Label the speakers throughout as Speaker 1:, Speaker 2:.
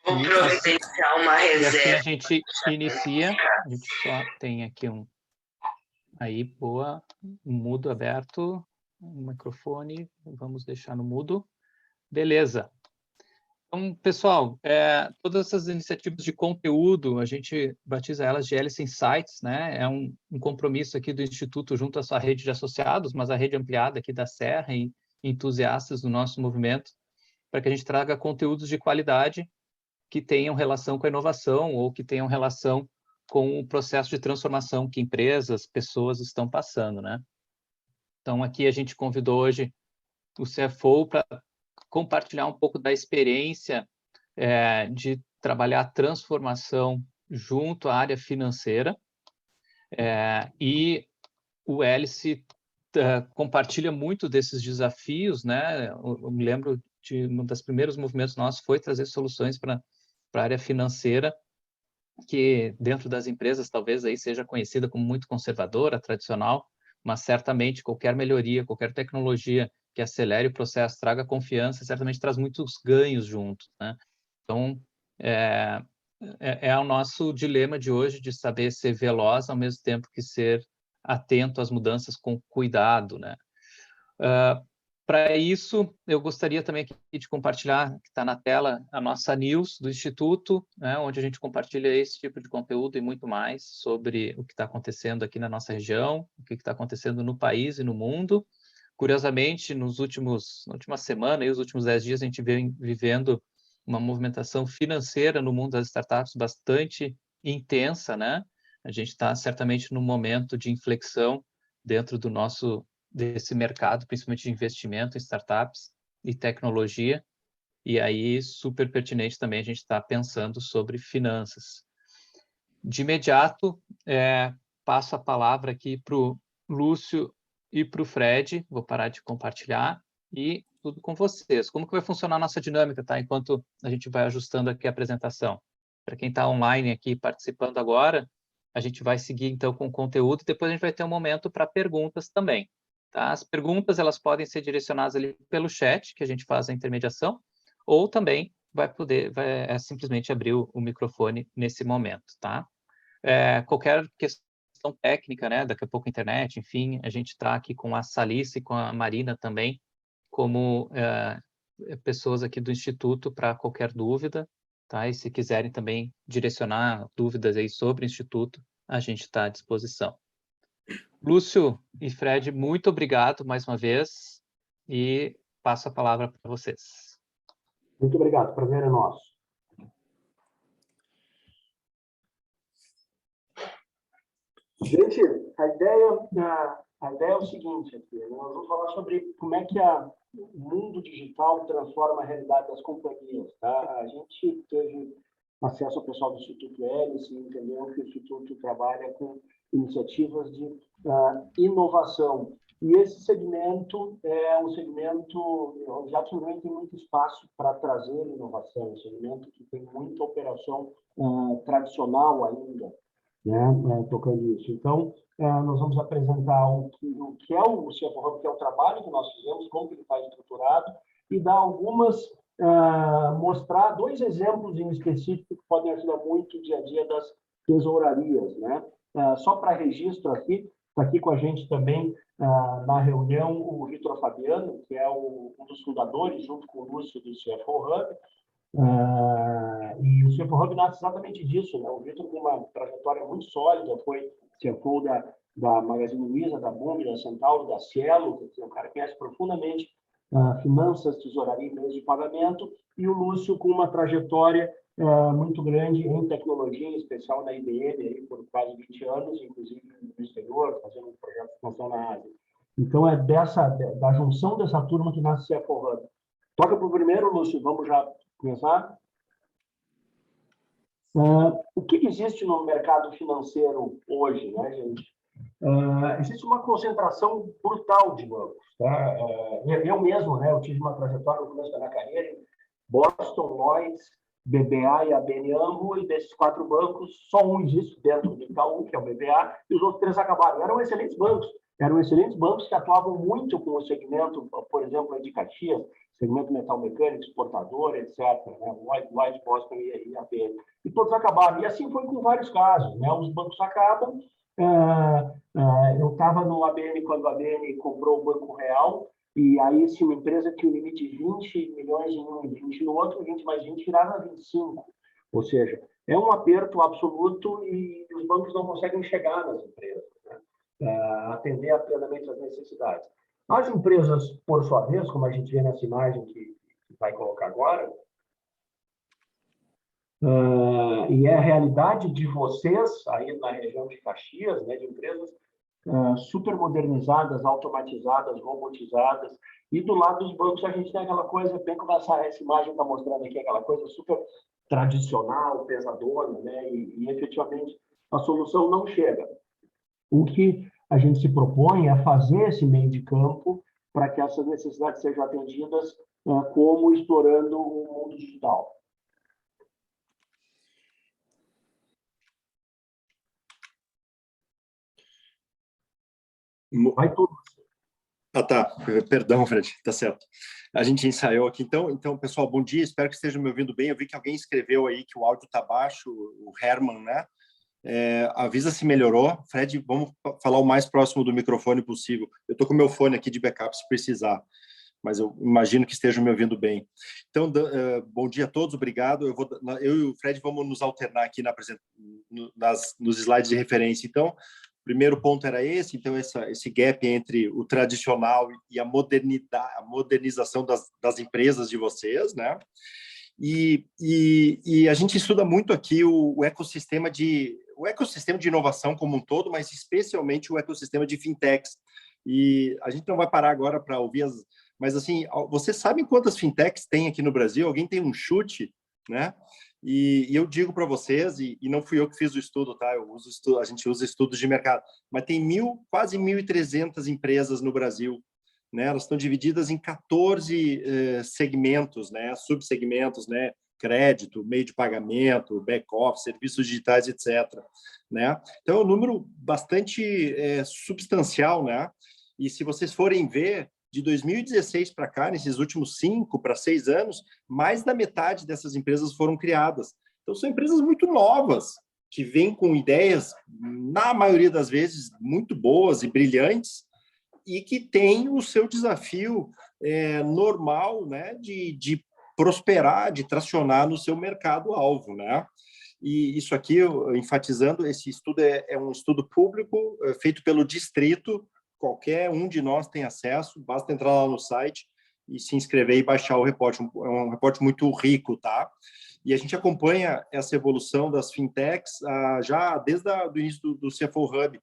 Speaker 1: Vou providenciar uma reserva. E assim a gente inicia. A gente só tem aqui Aí, boa. Mudo aberto. O microfone. Vamos deixar no mudo. Beleza. Então, pessoal, todas essas iniciativas de conteúdo, a gente batiza elas de Hélice Insights, né? É um compromisso aqui do Instituto junto à sua rede de associados, mas a rede ampliada aqui da Serra e entusiastas do nosso movimento, para que a gente traga conteúdos de qualidade que tenham relação com a inovação ou que tenham relação com o processo de transformação que empresas, pessoas estão passando, né? Então, aqui a gente convidou hoje o CFO para compartilhar um pouco da experiência de trabalhar a transformação junto à área financeira. E o Hélice compartilha muito desses desafios, né? Eu me lembro de um dos primeiros movimentos nossos foi trazer soluções para a área financeira, que dentro das empresas talvez aí seja conhecida como muito conservadora, tradicional, mas certamente qualquer melhoria, qualquer tecnologia que acelere o processo, traga confiança, certamente traz muitos ganhos junto, né? Então, é o nosso dilema de hoje, de saber ser veloz ao mesmo tempo que ser atento às mudanças com cuidado, né? Para isso, eu gostaria também aqui de compartilhar, que está na tela, a nossa news do Instituto, né, onde a gente compartilha esse tipo de conteúdo e muito mais sobre o que está acontecendo aqui na nossa região, o que está acontecendo no país e no mundo. Curiosamente, na última semana, e os últimos 10 dias, a gente vem vivendo uma movimentação financeira no mundo das startups bastante intensa, né? A gente está certamente num momento de inflexão dentro desse mercado, principalmente de investimento em startups e tecnologia, e aí super pertinente também a gente está pensando sobre finanças. De imediato, passo a palavra aqui para o Lúcio e para o Fred, vou parar de compartilhar, e tudo com vocês. Como que vai funcionar a nossa dinâmica, tá? Enquanto a gente vai ajustando aqui a apresentação. Para quem está online aqui participando agora, a gente vai seguir então com o conteúdo, e depois a gente vai ter um momento para perguntas também. Tá? As perguntas elas podem ser direcionadas ali pelo chat, que a gente faz a intermediação, ou também vai simplesmente abrir o microfone nesse momento, tá? Qualquer questão técnica, né? Daqui a pouco internet, enfim, a gente está aqui com a Salice e com a Marina também, como pessoas aqui do Instituto para qualquer dúvida, tá? E se quiserem também direcionar dúvidas aí sobre o Instituto, a gente está à disposição. Lúcio e Fred, muito obrigado mais uma vez e passo a palavra para vocês.
Speaker 2: Muito obrigado, prazer é nosso. Gente, a ideia é o seguinte aqui, né? Nós vamos falar sobre como é que o mundo digital transforma a realidade das companhias, tá? A gente teve acesso ao pessoal do Instituto Hélice e entendeu que o Instituto trabalha com iniciativas de inovação. E esse segmento é um segmento onde absolutamente tem muito espaço para trazer inovação, um segmento que tem muita operação tradicional ainda, né, tocando isso. Então, nós vamos apresentar o que é o CFO Hub, que é o trabalho que nós fizemos, como que ele está estruturado, e dar mostrar 2 exemplos em específico que podem ajudar muito o dia a dia das tesourarias, né? Só para registro aqui, está aqui com a gente também na reunião o Vitor Fabiano, que é um dos fundadores, junto com o Lúcio, do CFO Hub. E o CFO Hub nasce exatamente disso, né? O Vitor, com uma trajetória muito sólida, foi CFO da Magazine Luiza, da Boom, da Centauro, da Cielo, que é um cara que conhece profundamente finanças, tesouraria e meios de pagamento, e o Lúcio com uma trajetória muito grande em tecnologia, em especial na IBM, aí, por quase 20 anos, inclusive no exterior, fazendo um projeto de expansão na Ásia. Então, é da junção dessa turma que nasce o CFO Hub. Toca para o primeiro, Lúcio, vamos já começar. O que existe no mercado financeiro hoje, né, gente? Existe uma concentração brutal de bancos. Tá? Eu mesmo, né, eu tive uma trajetória no começo da minha carreira em Boston, Lloyds, BBA e ABN AMRO, e desses 4 bancos, só um existe dentro do Itaú, que é o BBA, e os outros 3 acabaram. Eram excelentes bancos que atuavam muito com o segmento, por exemplo, de Caxias, segmento metal mecânico, exportador, etc., né? Lloyds, Boston e a BN. E todos acabaram. E assim foi com vários casos, né? Os bancos acabam. Eu estava no ABN quando a ABN comprou o Banco Real, e aí se uma empresa tinha um limite de 20 milhões em um e 20 no outro, 20 mais 20 virava 25. Ou seja, é um aperto absoluto e os bancos não conseguem chegar nas empresas, né? Atender plenamente às necessidades. As empresas, por sua vez, como a gente vê nessa imagem que vai colocar agora, e é a realidade de vocês, aí na região de Caxias, né, de empresas super modernizadas, automatizadas, robotizadas, e do lado dos bancos a gente tem aquela coisa, bem como essa imagem está mostrando aqui, aquela coisa super tradicional, pesadona, né, e efetivamente a solução não chega. O que a gente se propõe é fazer esse meio de campo para que essas necessidades sejam atendidas, como explorando o mundo digital. Vai tudo.
Speaker 3: Tá. Perdão, Fred, tá certo. A gente ensaiou aqui. Então, pessoal, bom dia, espero que estejam me ouvindo bem. Eu vi que alguém escreveu aí que o áudio tá baixo, o Herman, né? Avisa se melhorou. Fred, vamos falar o mais próximo do microfone possível. Eu tô com o meu fone aqui de backup se precisar, mas eu imagino que estejam me ouvindo bem. Então, bom dia a todos, obrigado. Eu e o Fred vamos nos alternar aqui nos slides de referência. Então, o primeiro ponto era esse, então esse gap entre o tradicional e a modernização das empresas de vocês, né? E a gente estuda muito aqui o ecossistema de inovação como um todo, mas especialmente o ecossistema de fintechs. E a gente não vai parar agora para ouvir mas assim, vocês sabem quantas fintechs tem aqui no Brasil? Alguém tem um chute, né? E eu digo para vocês, e não fui eu que fiz o estudo, tá? A gente usa estudos de mercado, mas tem quase 1.300 empresas no Brasil, né? Elas estão divididas em 14 segmentos, né? Subsegmentos, né? Crédito, meio de pagamento, back-office, serviços digitais, etc. Né? Então, é um número bastante substancial, né? E se vocês forem ver, de 2016 para cá, nesses últimos 5 para 6 anos, mais da metade dessas empresas foram criadas. Então, são empresas muito novas, que vêm com ideias, na maioria das vezes, muito boas e brilhantes, e que têm o seu desafio normal, né, de prosperar, de tracionar no seu mercado-alvo, né? E isso aqui, enfatizando, esse estudo é um estudo público, feito pelo distrito. Qualquer um de nós tem acesso, basta entrar lá no site e se inscrever e baixar o reporte. É um reporte muito rico, tá? E a gente acompanha essa evolução das fintechs já desde o início do CFO Hub.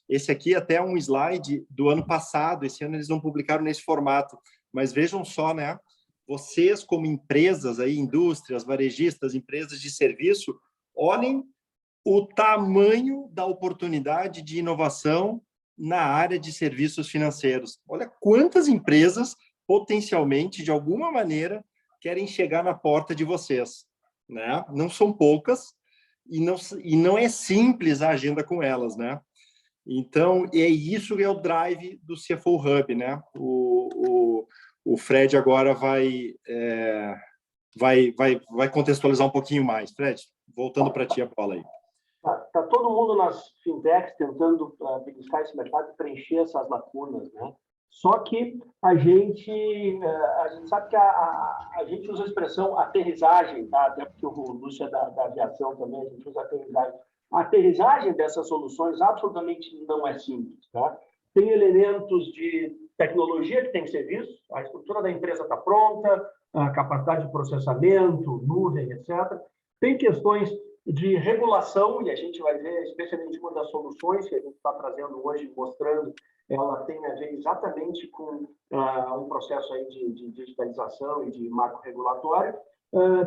Speaker 3: Esse aqui até é um slide do ano passado, esse ano eles não publicaram nesse formato, mas vejam só, né? Vocês como empresas, aí, indústrias, varejistas, empresas de serviço, olhem o tamanho da oportunidade de inovação na área de serviços financeiros. Olha quantas empresas, potencialmente, de alguma maneira, querem chegar na porta de vocês, né? Não são poucas e não é simples a agenda com elas, né? Então, é isso que é o drive do CFO Hub, né? O Fred agora vai contextualizar um pouquinho mais. Fred, voltando para ti a bola aí.
Speaker 2: Tá todo mundo nas fintechs tentando beliscar esse mercado e preencher essas lacunas, né? Só que a gente sabe que a gente usa a expressão aterrissagem, tá? Até porque o Lúcio é da aviação também, a gente usa aterrissagem. A aterrissagem dessas soluções absolutamente não é simples, tá? Tem elementos de tecnologia que tem que ser visto, a estrutura da empresa está pronta, a capacidade de processamento, nuvem, etc. Tem questões de regulação, e a gente vai ver, especialmente uma das soluções que a gente está trazendo hoje, mostrando, ela tem a ver exatamente com um processo aí de digitalização e de marco regulatório.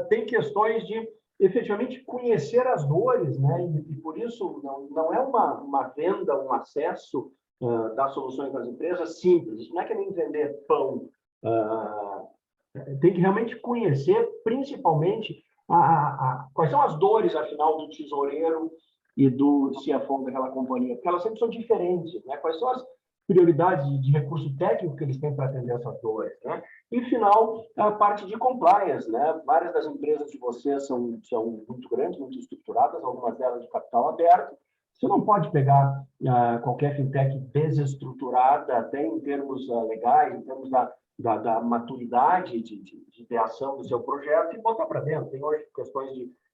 Speaker 2: Tem questões de, efetivamente, conhecer as dores, né? E por isso, não é uma venda, um acesso das soluções das empresas simples. Isso não é que nem vender pão. Tem que realmente conhecer, principalmente, quais são as dores, afinal, do tesoureiro e do CFO daquela companhia, porque elas sempre são diferentes, né? Quais são prioridade de recurso técnico que eles têm para atender essas dores, né? E, final, a parte de compliance, né? Várias das empresas de vocês são muito grandes, muito estruturadas, algumas delas de capital aberto. Você não pode pegar qualquer fintech desestruturada, até em termos legais, em termos da maturidade de ideação do seu projeto, e botar para dentro. Tem hoje questões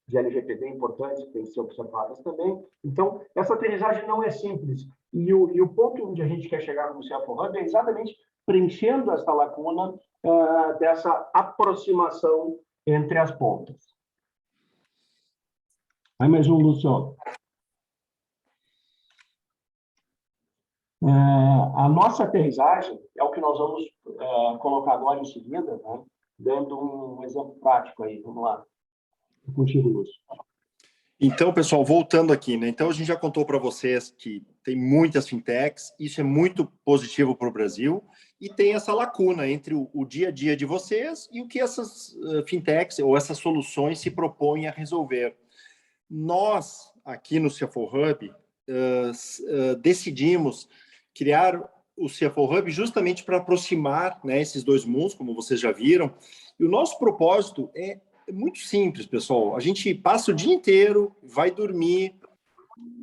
Speaker 2: de LGPD importantes que têm que ser observadas também. Então, essa aterrissagem não é simples. E o ponto onde a gente quer chegar com o CFO Hub é exatamente preenchendo essa lacuna dessa aproximação entre as pontas. Aí mais um, Lúcio. A nossa aterrissagem é o que nós vamos colocar agora em seguida, né? Dando um exemplo prático aí. Vamos lá. Contigo, Lúcio.
Speaker 3: Então, pessoal, voltando aqui, né? Então, a gente já contou para vocês que tem muitas fintechs, isso é muito positivo para o Brasil, e tem essa lacuna entre o dia a dia de vocês e o que essas fintechs ou essas soluções se propõem a resolver. Nós, aqui no CFO Hub, decidimos criar o CFO Hub justamente para aproximar, né, esses dois mundos, como vocês já viram, e o nosso propósito é muito simples, pessoal. A gente passa o dia inteiro, vai dormir,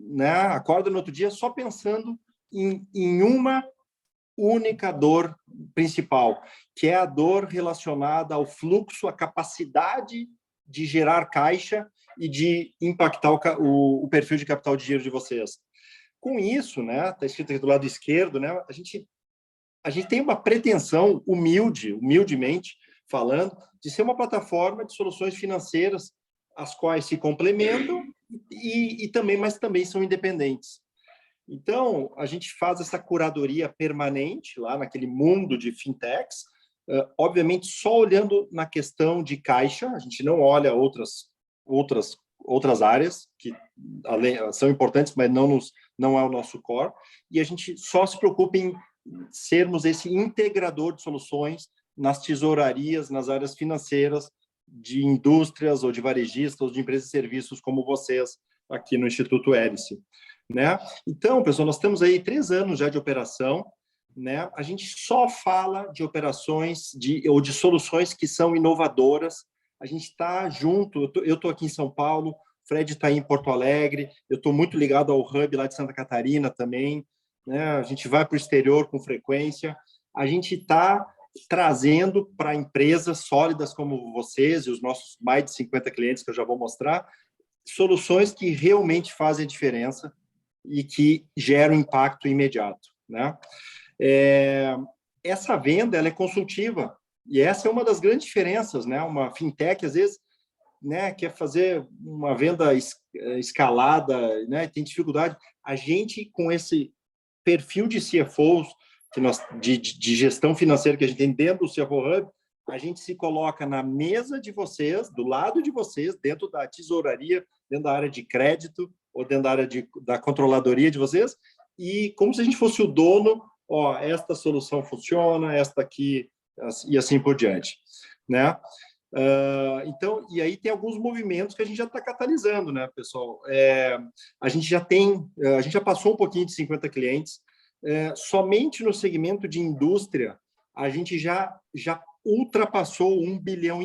Speaker 3: né? Acorda no outro dia só pensando em uma única dor principal, que é a dor relacionada ao fluxo, à capacidade de gerar caixa e de impactar o perfil de capital de giro de vocês. Com isso, né? Está escrito aqui do lado esquerdo, né? A gente tem uma pretensão humildemente falando, de ser uma plataforma de soluções financeiras, as quais se complementam mas também são independentes. Então, a gente faz essa curadoria permanente lá naquele mundo de fintechs, obviamente só olhando na questão de caixa, a gente não olha outras áreas que são importantes, mas não é o nosso core, e a gente só se preocupa em sermos esse integrador de soluções nas tesourarias, nas áreas financeiras de indústrias ou de varejistas ou de empresas de serviços como vocês aqui no Instituto Hélice, né? Então, pessoal, nós temos aí 3 anos já de operação, né? A gente só fala de operações ou de soluções que são inovadoras. A gente está junto, eu estou aqui em São Paulo, o Fred está em Porto Alegre, eu estou muito ligado ao Hub lá de Santa Catarina também, né? A gente vai para o exterior com frequência, a gente está trazendo para empresas sólidas como vocês e os nossos mais de 50 clientes que eu já vou mostrar, soluções que realmente fazem a diferença e que geram impacto imediato, né? Essa venda ela é consultiva e essa é uma das grandes diferenças, né? Uma fintech às vezes, né, quer fazer uma venda escalada, né? Tem dificuldade. A gente com esse perfil de CFOs de gestão financeira que a gente tem dentro do CFO Hub, a gente se coloca na mesa de vocês, do lado de vocês, dentro da tesouraria, dentro da área de crédito ou dentro da área da controladoria de vocês, e como se a gente fosse o dono, esta solução funciona, esta aqui, e assim por diante, né? Então, e aí tem alguns movimentos que a gente já está catalisando, né, pessoal? A gente já passou um pouquinho de 50 clientes, somente no segmento de indústria, a gente já ultrapassou 1,5 bilhão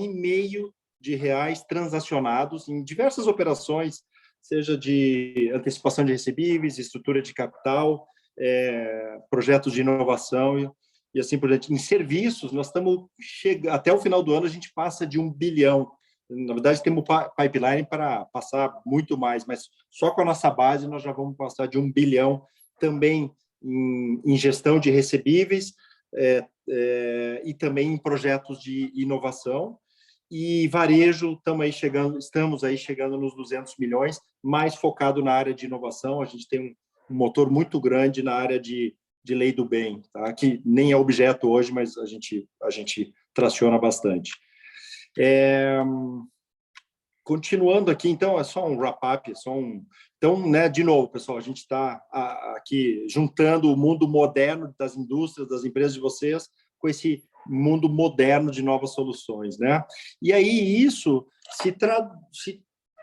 Speaker 3: de reais transacionados em diversas operações, seja de antecipação de recebíveis, estrutura de capital, projetos de inovação e assim por diante. Em serviços, nós estamos até o final do ano, a gente passa de 1 bilhão. Na verdade, temos pipeline para passar muito mais, mas só com a nossa base nós já vamos passar de 1 bilhão também em gestão de recebíveis e também em projetos de inovação. E varejo, estamos aí chegando nos 200 milhões, mais focado na área de inovação. A gente tem um motor muito grande na área de lei do bem, tá? Que nem é objeto hoje, mas a gente traciona bastante. Continuando aqui, então, é só um wrap-up, Então, né, de novo, pessoal, a gente está aqui juntando o mundo moderno das indústrias, das empresas de vocês, com esse mundo moderno de novas soluções, né? E aí isso se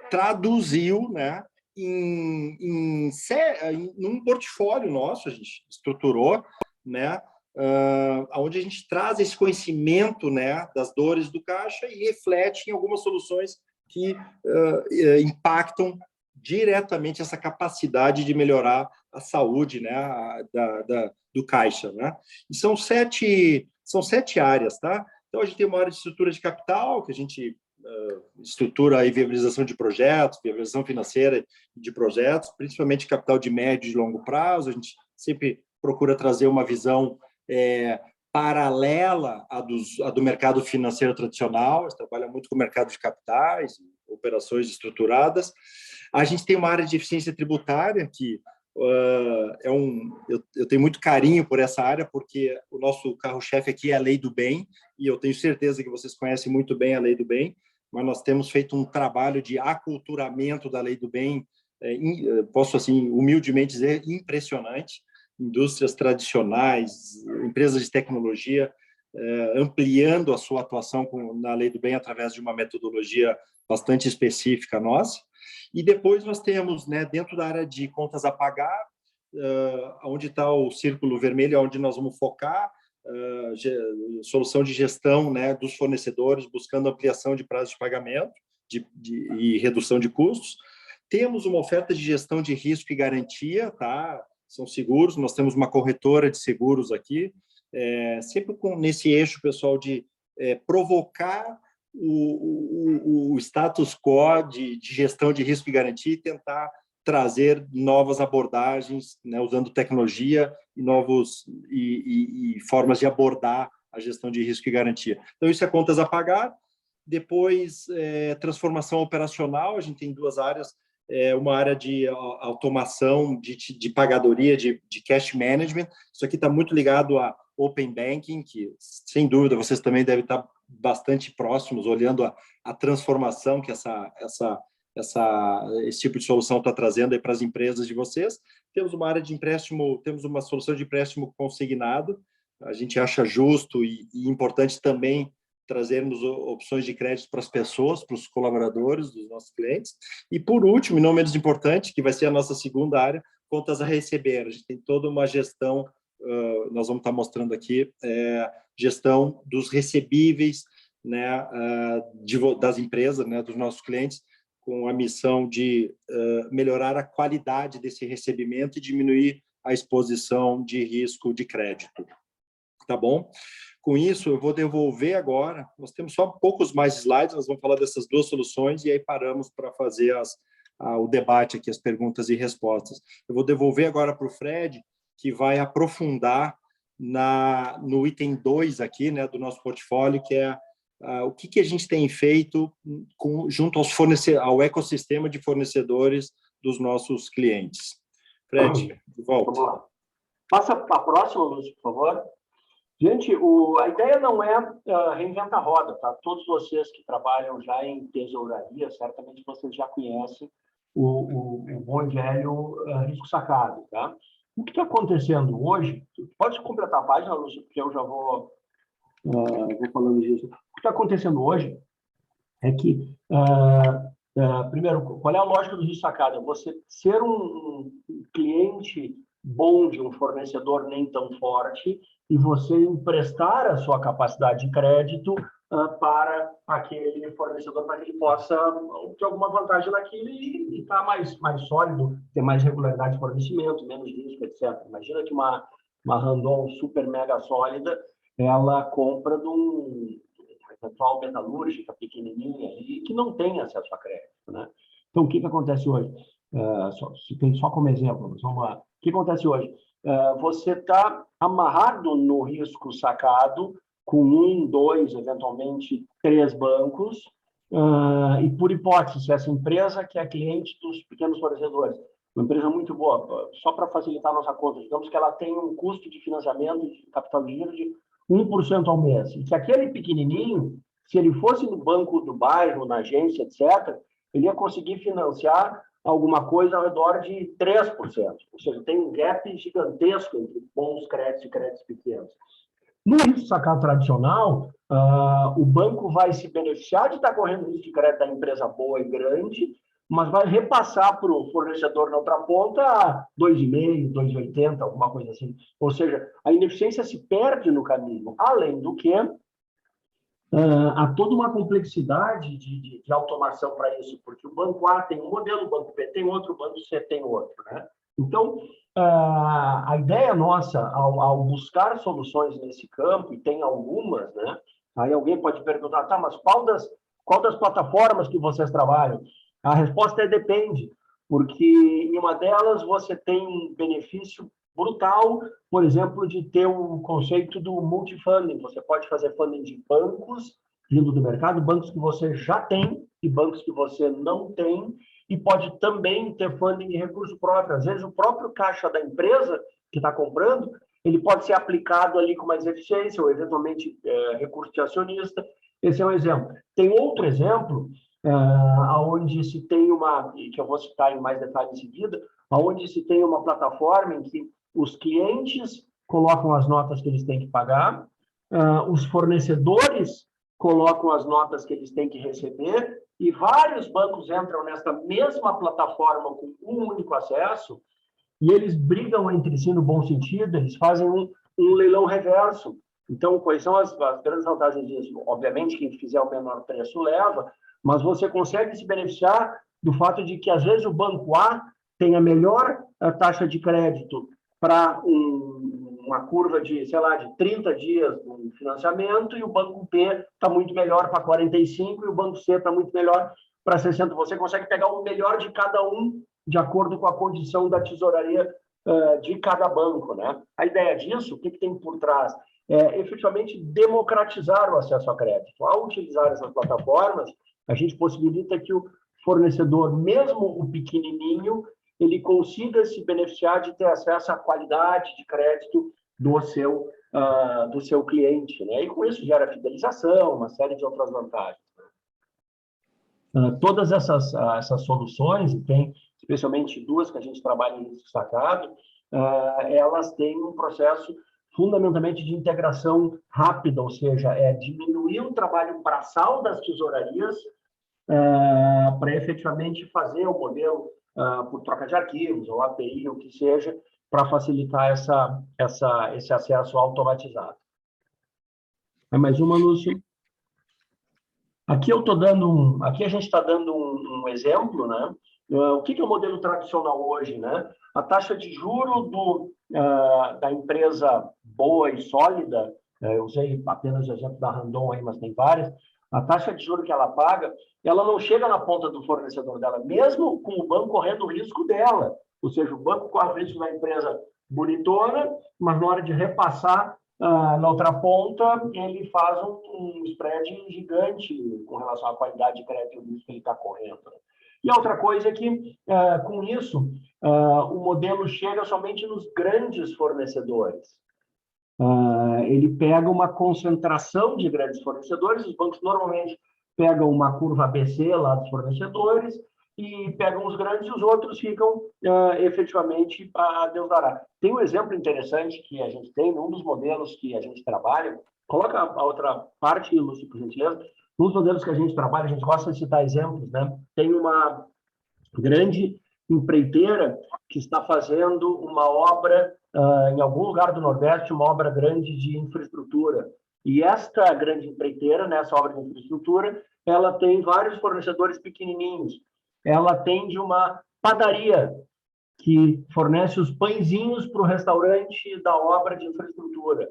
Speaker 3: traduziu, né, em um portfólio nosso, a gente estruturou, né? Onde a gente traz esse conhecimento, né, das dores do caixa e reflete em algumas soluções que impactam diretamente essa capacidade de melhorar a saúde, né, do caixa, né? E são sete áreas, tá? Então a gente tem uma área de estrutura de capital, que a gente estrutura a viabilização de projetos, viabilização financeira de projetos, principalmente capital de médio e longo prazo. A gente sempre procura trazer uma visão paralela à do mercado financeiro tradicional. A gente trabalha muito com o mercado de capitais, operações estruturadas. A gente tem uma área de eficiência tributária que eu tenho muito carinho por essa área, porque o nosso carro-chefe aqui é a Lei do Bem, e eu tenho certeza que vocês conhecem muito bem a Lei do Bem, mas nós temos feito um trabalho de aculturamento da Lei do Bem, posso assim humildemente dizer, impressionante. Indústrias tradicionais, empresas de tecnologia, ampliando a sua atuação na Lei do Bem através de uma metodologia bastante específica nossa. E depois nós temos, né, dentro da área de contas a pagar, onde está o círculo vermelho, onde nós vamos focar, solução de gestão, né, dos fornecedores, buscando ampliação de prazo de pagamento e redução de custos. Temos uma oferta de gestão de risco e garantia, tá? São seguros, nós temos uma corretora de seguros aqui, sempre nesse eixo, pessoal, de provocar o status quo de gestão de risco e garantia e tentar trazer novas abordagens, né, usando tecnologia e formas de abordar a gestão de risco e garantia. Então, isso é contas a pagar. Depois, transformação operacional, a gente tem duas áreas, uma área de automação, de pagadoria, de cash management. Isso aqui está muito ligado a Open Banking, que, sem dúvida, vocês também devem estar bastante próximos, olhando a transformação que esse tipo de solução está trazendo aí para as empresas de vocês. Temos uma área de empréstimo, temos uma solução de empréstimo consignado. A gente acha justo e importante também trazermos opções de crédito para as pessoas, para os colaboradores dos nossos clientes. E, por último, e não menos importante, que vai ser a nossa segunda área, contas a receber. A gente tem toda uma gestão, nós vamos estar mostrando aqui, gestão dos recebíveis, né, das empresas, né, dos nossos clientes, com a missão de melhorar a qualidade desse recebimento e diminuir a exposição de risco de crédito. Tá bom? Com isso, eu vou devolver agora, nós temos só poucos mais slides, nós vamos falar dessas duas soluções e aí paramos para fazer o debate aqui, as perguntas e respostas. Eu vou devolver agora para o Fred, que vai aprofundar no item 2 aqui, né, do nosso portfólio, que é o que a gente tem feito junto ao ecossistema de fornecedores dos nossos clientes. Fred, de volta.
Speaker 2: Vamos lá. Passa a próxima, Lúcio, por favor. Gente, a ideia não é reinventar a roda, tá? Todos vocês que trabalham já em tesouraria, certamente vocês já conhecem o bom e velho risco sacado, tá? O que está acontecendo hoje? Pode completar a página, Lúcio, porque eu já vou falando disso. O que está acontecendo hoje é que, primeiro, qual é a lógica do risco sacado? Você ser um cliente bom de um fornecedor nem tão forte e você emprestar a sua capacidade de crédito para aquele fornecedor, para que ele possa ter alguma vantagem naquilo e estar mais sólido, ter mais regularidade de fornecimento, menos risco, etc. Imagina que uma Randon super mega sólida, ela compra de uma eventual metalúrgica pequenininha e que não tem acesso a crédito, né? Então, o que acontece hoje? Só como exemplo, vamos lá. O que acontece hoje? Você está amarrado no risco sacado com 1, 2, eventualmente 3 bancos, e por hipótese, essa empresa que é cliente dos pequenos fornecedores, uma empresa muito boa, só para facilitar a nossa conta, digamos que ela tem um custo de financiamento de capital de giro de 1% ao mês, e que aquele pequenininho, se ele fosse no banco do bairro, na agência, etc., ele ia conseguir financiar alguma coisa ao redor de 3%. Ou seja, tem um gap gigantesco entre bons créditos e créditos pequenos. No risco sacado tradicional, o banco vai se beneficiar de estar correndo risco de crédito da empresa boa e grande, mas vai repassar para o fornecedor na outra ponta a 2,5, 2,80, alguma coisa assim. Ou seja, a ineficiência se perde no caminho. Além do que, há toda uma complexidade de automação para isso, porque o banco A tem um modelo, o banco B tem outro, o banco C tem outro, né? Então, a ideia nossa, ao buscar soluções nesse campo, e tem algumas, né? Aí alguém pode perguntar, tá, mas qual das plataformas que vocês trabalham? A resposta é depende, porque em uma delas você tem um benefício brutal, por exemplo, de ter o conceito do multifunding. Você pode fazer funding de bancos vindo do mercado, bancos que você já tem e bancos que você não tem, e pode também ter funding de recurso próprio. Às vezes, o próprio caixa da empresa que está comprando, ele pode ser aplicado ali com mais eficiência, ou eventualmente recurso de acionista. Esse é um exemplo. Tem outro exemplo, onde se tem uma, que eu vou citar em mais detalhe em seguida, onde se tem uma plataforma em que os clientes colocam as notas que eles têm que pagar, os fornecedores colocam as notas que eles têm que receber, e vários bancos entram nesta mesma plataforma com um único acesso, e eles brigam entre si no bom sentido, eles fazem um leilão reverso. Então, quais são as grandes vantagens disso? Obviamente, quem fizer o menor preço leva, mas você consegue se beneficiar do fato de que, às vezes, o banco A tem a melhor taxa de crédito para uma curva de, sei lá, de 30 dias no financiamento, e o banco B está muito melhor para 45, e o banco C está muito melhor para 60. Você consegue pegar o melhor de cada um de acordo com a condição da tesouraria de cada banco, né? A ideia disso, o que tem por trás? É efetivamente democratizar o acesso a crédito. Ao utilizar essas plataformas, a gente possibilita que o fornecedor, mesmo o pequenininho, ele consiga se beneficiar de ter acesso à qualidade de crédito do seu cliente, né? E com isso gera fidelização, uma série de outras vantagens. Todas essas soluções, e tem especialmente duas que a gente trabalha em risco sacado, elas têm um processo fundamentalmente de integração rápida, ou seja, diminuir o trabalho braçal das tesourarias para efetivamente fazer o modelo por troca de arquivos, ou API, ou o que seja, para facilitar esse acesso automatizado. É mais uma, Lúcio? Aqui a gente está dando um exemplo, né? O que é o modelo tradicional hoje, né? A taxa de juro da empresa boa e sólida, eu usei apenas o exemplo da Randon aí, mas tem várias. A taxa de juro que ela paga, ela não chega na ponta do fornecedor dela, mesmo com o banco correndo o risco dela. Ou seja, o banco corre o risco da empresa bonitona, mas na hora de repassar na outra ponta, ele faz um spread gigante com relação à qualidade de crédito e risco que ele está correndo. E a outra coisa é que, com isso, o modelo chega somente nos grandes fornecedores. Ele pega uma concentração de grandes fornecedores, os bancos normalmente pegam uma curva ABC lá dos fornecedores e pegam os grandes, e os outros ficam efetivamente a Deus dará. Tem um exemplo interessante que a gente tem, num dos modelos que a gente trabalha, coloca a outra parte, Lúcio, por gentileza. Nos modelos que a gente trabalha, a gente gosta de citar exemplos, né? Tem uma grande empreiteira que está fazendo uma obra em algum lugar do Nordeste, uma obra grande de infraestrutura. E esta grande empreiteira, nessa obra de infraestrutura, ela tem vários fornecedores pequenininhos. Ela atende uma padaria que fornece os pãezinhos para o restaurante da obra de infraestrutura.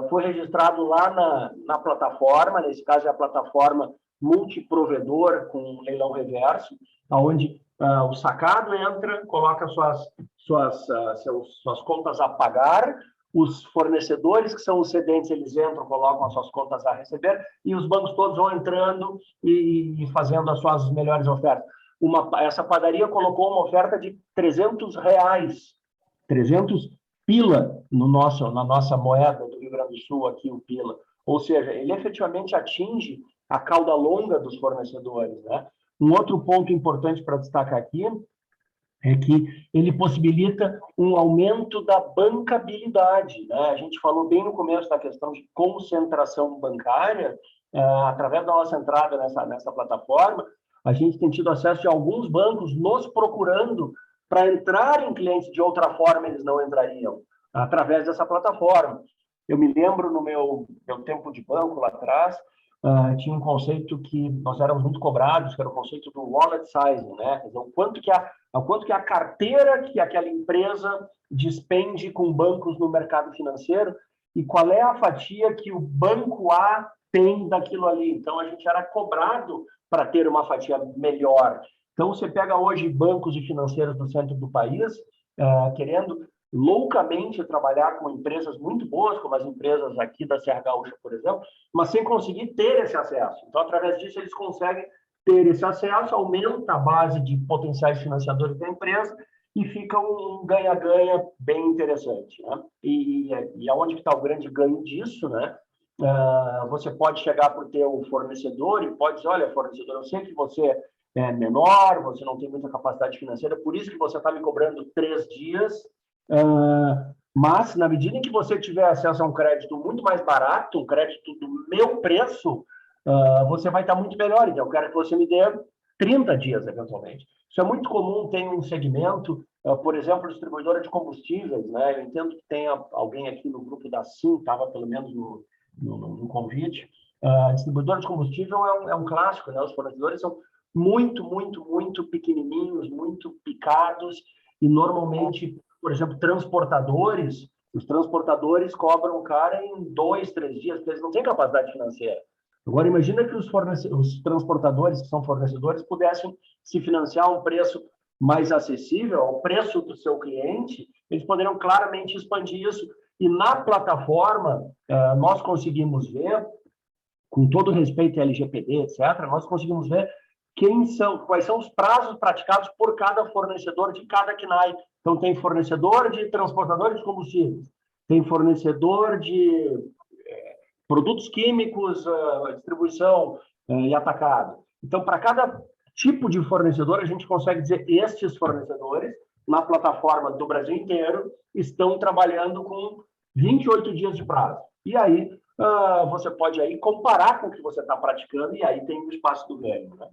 Speaker 2: Foi registrado lá na plataforma, nesse caso é a plataforma multiprovedor com leilão reverso, onde o sacado entra, coloca suas contas a pagar, os fornecedores, que são os cedentes, eles entram, colocam as suas contas a receber, e os bancos todos vão entrando e fazendo as suas melhores ofertas. Essa padaria colocou uma oferta de R$300, 300 pila na nossa moeda do Rio Grande do Sul, aqui o pila. Ou seja, ele efetivamente atinge a cauda longa dos fornecedores, né? Um outro ponto importante para destacar aqui é que ele possibilita um aumento da bancabilidade, né? A gente falou bem no começo da questão de concentração bancária, através da nossa entrada nessa plataforma, a gente tem tido acesso de alguns bancos nos procurando para entrar em clientes de outra forma eles não entrariam, através dessa plataforma. Eu me lembro no meu tempo de banco lá atrás, tinha um conceito que nós éramos muito cobrados, que era o conceito do wallet sizing, né? Quer dizer, o quanto que a carteira que aquela empresa despende com bancos no mercado financeiro e qual é a fatia que o banco A tem daquilo ali. Então, a gente era cobrado para ter uma fatia melhor. Então, você pega hoje bancos e financeiros do centro do país querendo loucamente trabalhar com empresas muito boas, como as empresas aqui da Serra Gaúcha, por exemplo, mas sem conseguir ter esse acesso. Então, através disso, eles conseguem ter esse acesso, aumenta a base de potenciais financiadores da empresa e fica um ganha-ganha bem interessante, né? E aonde está o grande ganho disso, né? Você pode chegar para o teu fornecedor e pode dizer, olha, fornecedor, eu sei que você é menor, você não tem muita capacidade financeira, por isso que você está me cobrando 3 dias, mas, na medida em que você tiver acesso a um crédito muito mais barato, um crédito do meu preço, você vai estar muito melhor. Então, eu quero que você me dê 30 dias, eventualmente. Isso é muito comum, tem um segmento, por exemplo, distribuidora de combustíveis, né? Eu entendo que tenha alguém aqui no grupo da SIM, estava pelo menos no convite. Distribuidora de combustível é um clássico, né? Os fornecedores são muito, muito, muito pequenininhos, muito picados, e normalmente, por exemplo, os transportadores cobram o cara em 2, 3 dias, porque eles não têm capacidade financeira. Agora, imagina que os transportadores, que são fornecedores, pudessem se financiar a um preço mais acessível, ao preço do seu cliente, eles poderiam claramente expandir isso. E na plataforma, nós conseguimos ver, com todo respeito à LGPD, etc., nós conseguimos ver quais são os prazos praticados por cada fornecedor de cada KNAI. Então, tem fornecedor de transportadores de combustíveis, tem fornecedor de produtos químicos, distribuição e atacado. Então, para cada tipo de fornecedor, a gente consegue dizer estes fornecedores, na plataforma do Brasil inteiro, estão trabalhando com 28 dias de prazo. E aí, você pode aí comparar com o que você está praticando, e aí tem o espaço do ganho, né?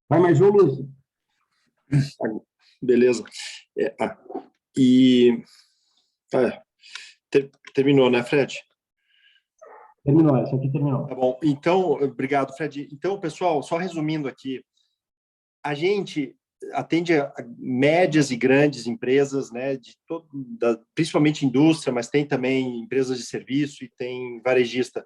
Speaker 2: Vai mais um, Lúcio.
Speaker 3: Beleza. Terminou, né, Fred?
Speaker 2: Terminou, essa aqui terminou.
Speaker 3: Tá bom. Então, obrigado, Fred. Então, pessoal, só resumindo aqui, a gente atende a médias e grandes empresas, né, principalmente indústria, mas tem também empresas de serviço e tem varejista.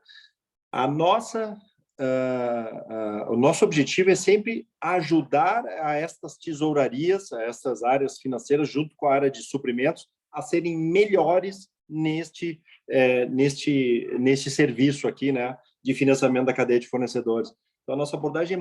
Speaker 3: O nosso objetivo é sempre ajudar a estas tesourarias, a essas áreas financeiras, junto com a área de suprimentos, a serem melhores neste serviço aqui, né, de financiamento da cadeia de fornecedores. Então, a nossa abordagem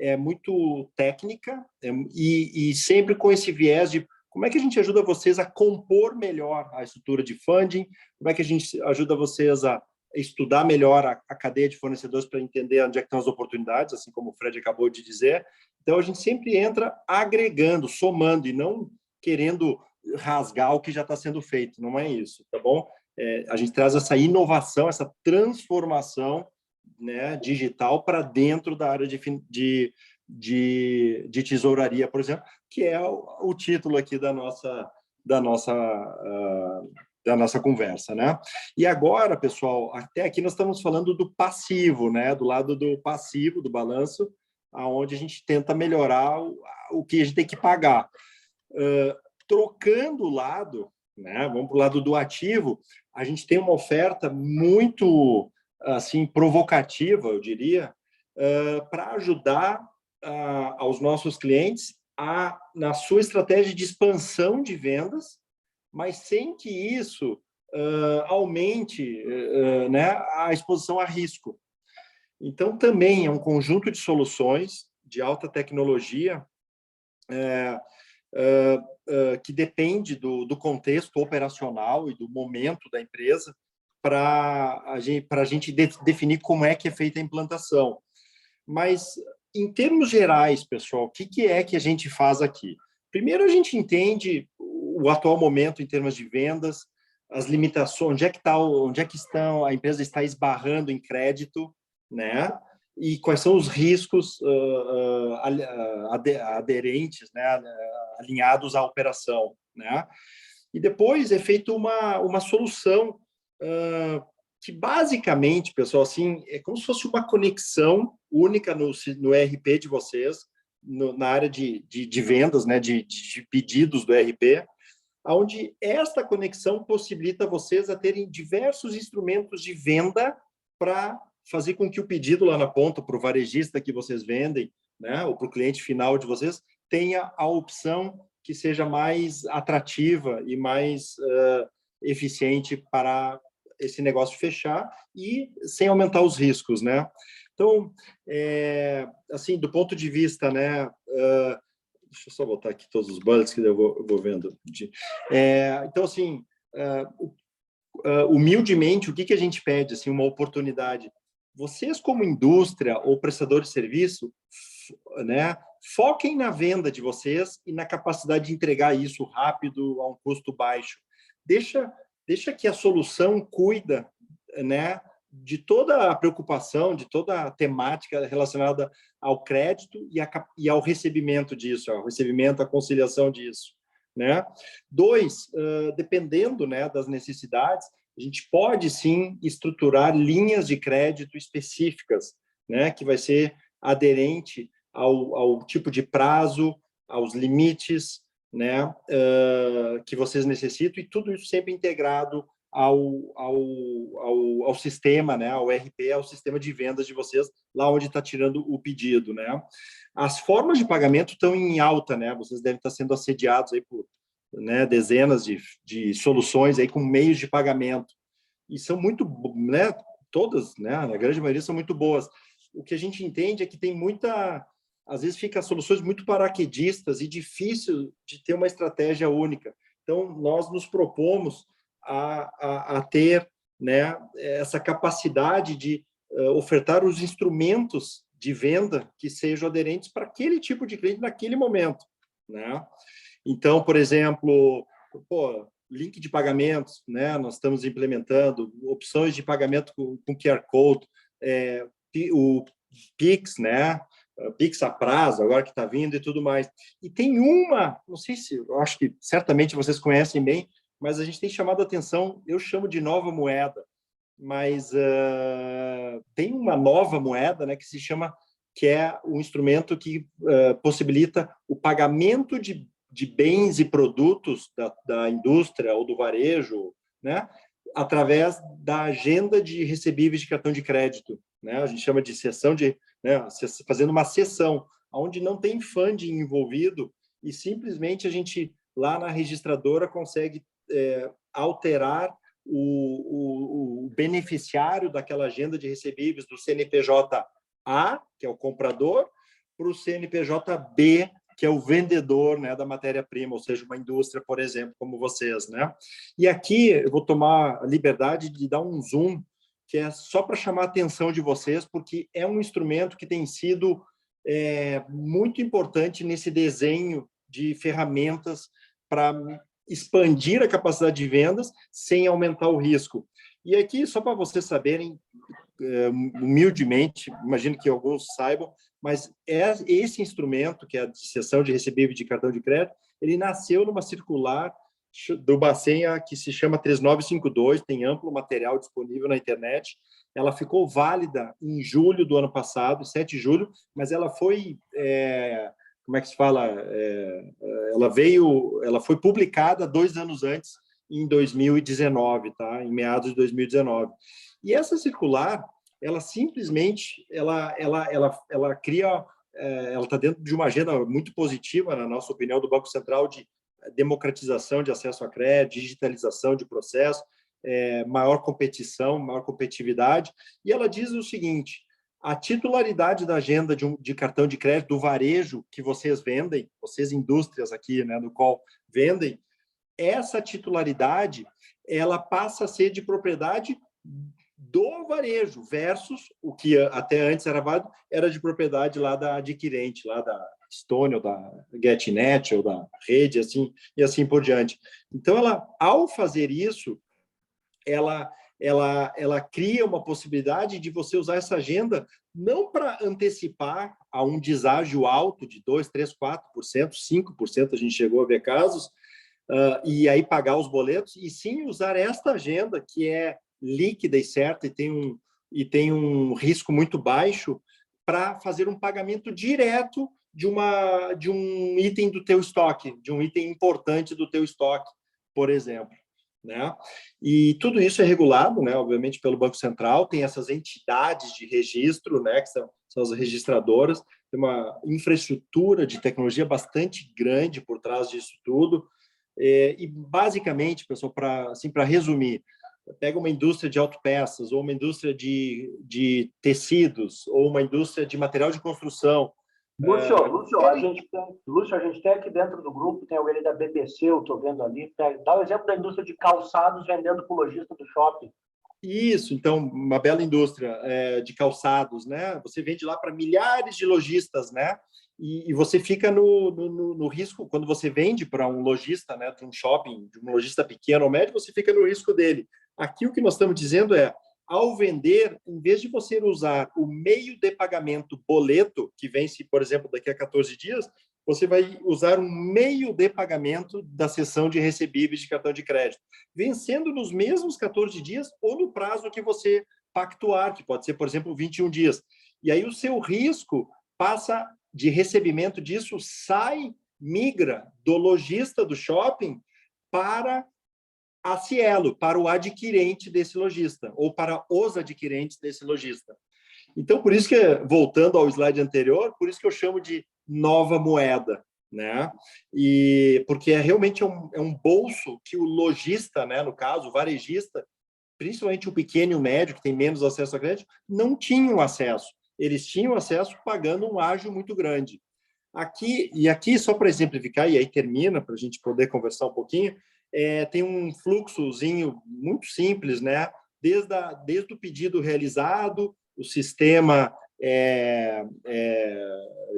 Speaker 3: é muito técnica e sempre com esse viés de como é que a gente ajuda vocês a compor melhor a estrutura de funding, como é que a gente ajuda vocês a estudar melhor a cadeia de fornecedores para entender onde é que estão as oportunidades, assim como o Fred acabou de dizer. Então, a gente sempre entra agregando, somando, e não querendo rasgar o que já está sendo feito. Não é isso, tá bom? A gente traz essa inovação, essa transformação, né, digital para dentro da área de tesouraria, por exemplo, que é o título aqui da nossa conversa, né? E agora, pessoal, até aqui nós estamos falando do passivo, né? Do lado do passivo, do balanço, aonde a gente tenta melhorar o que a gente tem que pagar. Trocando o lado, né? Vamos para o lado do ativo, a gente tem uma oferta muito assim provocativa, eu diria, para ajudar aos nossos clientes na sua estratégia de expansão de vendas, mas sem que isso aumente né, a exposição a risco. Então, também é um conjunto de soluções de alta tecnologia que depende do contexto operacional e do momento da empresa para a gente definir como é que é feita a implantação. Mas, em termos gerais, pessoal, o que é que a gente faz aqui? Primeiro, a gente entende o atual momento em termos de vendas, as limitações, onde é que a empresa está esbarrando em crédito, né? E quais são os riscos aderentes, né, alinhados à operação, né? E depois é feita uma solução que basicamente, pessoal, assim, é como se fosse uma conexão única no ERP de vocês, na área de vendas, né, de pedidos do ERP, onde esta conexão possibilita vocês a terem diversos instrumentos de venda para fazer com que o pedido lá na ponta, para o varejista que vocês vendem, né, ou para o cliente final de vocês, tenha a opção que seja mais atrativa e mais eficiente para esse negócio fechar e sem aumentar os riscos, né? Então, assim, do ponto de vista, né? Deixa eu só botar aqui todos os bullets que eu vou vendo. Então, assim, humildemente, o que a gente pede? Assim, uma oportunidade. Vocês, como indústria ou prestador de serviço, né, foquem na venda de vocês e na capacidade de entregar isso rápido, a um custo baixo. Deixa que a solução cuida, né, de toda a preocupação, de toda a temática relacionada ao crédito e ao recebimento disso, ao recebimento, à conciliação disso, né? 2, dependendo, né, das necessidades, a gente pode sim estruturar linhas de crédito específicas, né, que vai ser aderente ao tipo de prazo, aos limites, né, que vocês necessitam, e tudo isso sempre integrado ao sistema, né, ao ERP, ao sistema de vendas de vocês, lá onde está tirando o pedido, né? As formas de pagamento estão em alta, né? Vocês devem estar sendo assediados aí por, né, dezenas de soluções aí com meios de pagamento, e são muito, né, todas, né, a grande maioria são muito boas. O que a gente entende é que tem às vezes fica soluções muito paraquedistas e difícil de ter uma estratégia única. Então, nós nos propomos a ter, né, essa capacidade de ofertar os instrumentos de venda que sejam aderentes para aquele tipo de cliente naquele momento, né? Então, por exemplo, link de pagamentos, né? Nós estamos implementando opções de pagamento com QR Code, o Pix, né? Pix a prazo, agora que está vindo e tudo mais. E tem não sei se, eu acho que certamente vocês conhecem bem, mas a gente tem chamado a atenção, eu chamo de nova moeda, mas tem uma nova moeda, né, que é um instrumento que possibilita o pagamento de bens e produtos da indústria ou do varejo, né, através da agenda de recebíveis de cartão de crédito, né? A gente chama de cessão né, fazendo uma cessão, onde não tem funding envolvido e simplesmente a gente lá na registradora consegue alterar o beneficiário daquela agenda de recebíveis do CNPJ A, que é o comprador, para o CNPJ B, que é o vendedor, né, da matéria-prima, ou seja, uma indústria, por exemplo, como vocês, né? E aqui eu vou tomar a liberdade de dar um zoom, que é só para chamar a atenção de vocês, porque é um instrumento que tem sido muito importante nesse desenho de ferramentas para expandir a capacidade de vendas sem aumentar o risco. E aqui, só para vocês saberem, humildemente, imagino que alguns saibam, mas esse instrumento, que é a cessão de recebível de cartão de crédito, ele nasceu numa circular do Bacen, que se chama 3952, tem amplo material disponível na internet. Ela ficou válida em julho do ano passado, 7 de julho, mas ela foi... como é que se fala? Ela foi publicada 2 anos antes, em 2019, tá? Em meados de 2019. E essa circular, ela simplesmente, ela cria, ela está dentro de uma agenda muito positiva, na nossa opinião, do Banco Central, de democratização de acesso a crédito, digitalização de processo, maior competição, maior competitividade. E ela diz o seguinte: a titularidade da agenda de cartão de crédito do varejo que vocês vendem, vocês indústrias aqui, né, do qual vendem, essa titularidade ela passa a ser de propriedade do varejo versus o que até antes era válido, era de propriedade lá da adquirente, lá da Stone ou da GetNet ou da rede, assim e assim por diante. Então, ela, ao fazer isso, ela ela cria uma possibilidade de você usar essa agenda não para antecipar a um deságio alto de 2%, 3%, 4%, 5%, a gente chegou a ver casos, e aí pagar os boletos, e sim usar esta agenda, que é líquida e certa, e tem um risco muito baixo, para fazer um pagamento direto de um item do teu estoque, de um item importante do teu estoque, por exemplo. Né? E tudo isso é regulado, né, obviamente, pelo Banco Central, tem essas entidades de registro, né, que são as registradoras, tem uma infraestrutura de tecnologia bastante grande por trás disso tudo, e basicamente, pessoal, para resumir, pega uma indústria de autopeças, ou uma indústria de tecidos, ou uma indústria de material de construção.
Speaker 2: Lúcio, a gente tem aqui dentro do grupo, tem alguém da BBC, eu estou vendo ali, dá o exemplo da indústria de calçados vendendo para o lojista do shopping.
Speaker 3: Isso, então, uma bela indústria de calçados, né? Você vende lá para milhares de lojistas, né? E você fica no risco, quando você vende para um lojista, né, de um shopping, de um lojista pequeno ou médio, você fica no risco dele. Aqui o que nós estamos dizendo é, ao vender, em vez de você usar o meio de pagamento boleto, que vence, por exemplo, daqui a 14 dias, você vai usar um meio de pagamento da seção de recebíveis de cartão de crédito, vencendo nos mesmos 14 dias ou no prazo que você pactuar, que pode ser, por exemplo, 21 dias. E aí o seu risco passa de recebimento disso, migra do lojista do shopping para a Cielo, para o adquirente desse lojista, ou para os adquirentes desse lojista. Então, por isso que, voltando ao slide anterior, por isso que eu chamo de nova moeda, né? E porque realmente é um bolso que o lojista, né, no caso, o varejista, principalmente o pequeno e o médio, que tem menos acesso a crédito, não tinham acesso. Eles tinham acesso pagando um ágio muito grande. Aqui, só para exemplificar, e aí termina, para a gente poder conversar um pouquinho, tem um fluxozinho muito simples, né? Desde o pedido realizado, o sistema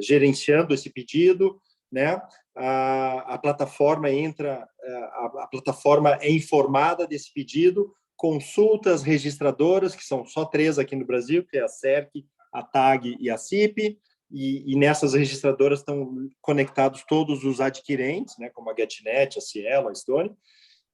Speaker 3: gerenciando esse pedido, né? A plataforma a plataforma é informada desse pedido, consulta as registradoras, que são só 3 aqui no Brasil, que é a CERC, a TAG e a CIP, e nessas registradoras estão conectados todos os adquirentes, né, como a GetNet, a Cielo, a Stone,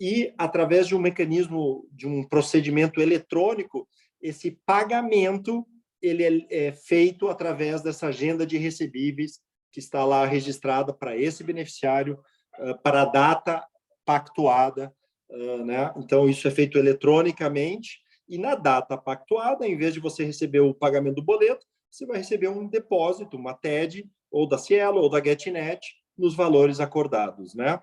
Speaker 3: e através de um mecanismo, de um procedimento eletrônico, esse pagamento ele é feito através dessa agenda de recebíveis que está lá registrada para esse beneficiário, para a data pactuada, né? Então, isso é feito eletronicamente, e na data pactuada, em vez de você receber o pagamento do boleto, você vai receber um depósito, uma TED, ou da Cielo, ou da GetNet, nos valores acordados, né?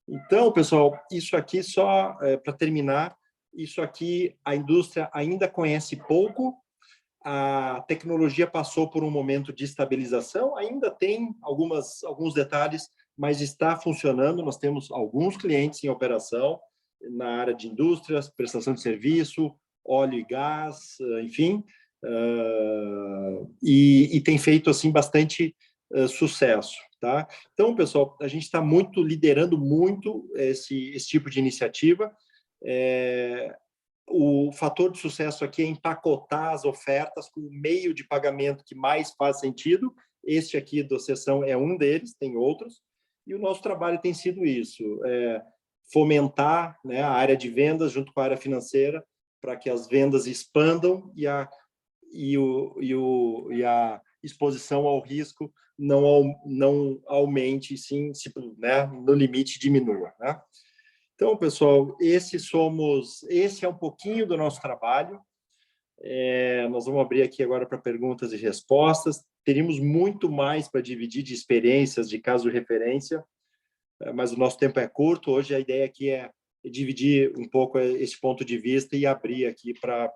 Speaker 3: Então, pessoal, isso aqui só para terminar, isso aqui a indústria ainda conhece pouco, a tecnologia passou por um momento de estabilização, ainda tem alguns detalhes, mas está funcionando, nós temos alguns clientes em operação na área de indústrias, prestação de serviço, óleo e gás, enfim, e tem feito assim bastante sucesso, tá? Então, pessoal, a gente está liderando muito esse tipo de iniciativa. O fator de sucesso aqui é empacotar as ofertas com o meio de pagamento que mais faz sentido. Este aqui da sessão é um deles, tem outros, e o nosso trabalho tem sido isso, fomentar, né, a área de vendas junto com a área financeira para que as vendas expandam e a exposição ao risco não aumente, sim, né, no limite diminua, né? Então, pessoal, esse é um pouquinho do nosso trabalho. Nós vamos abrir aqui agora para perguntas e respostas. Teríamos muito mais para dividir de experiências, de caso de referência, mas o nosso tempo é curto. Hoje a ideia aqui é dividir um pouco esse ponto de vista e abrir aqui para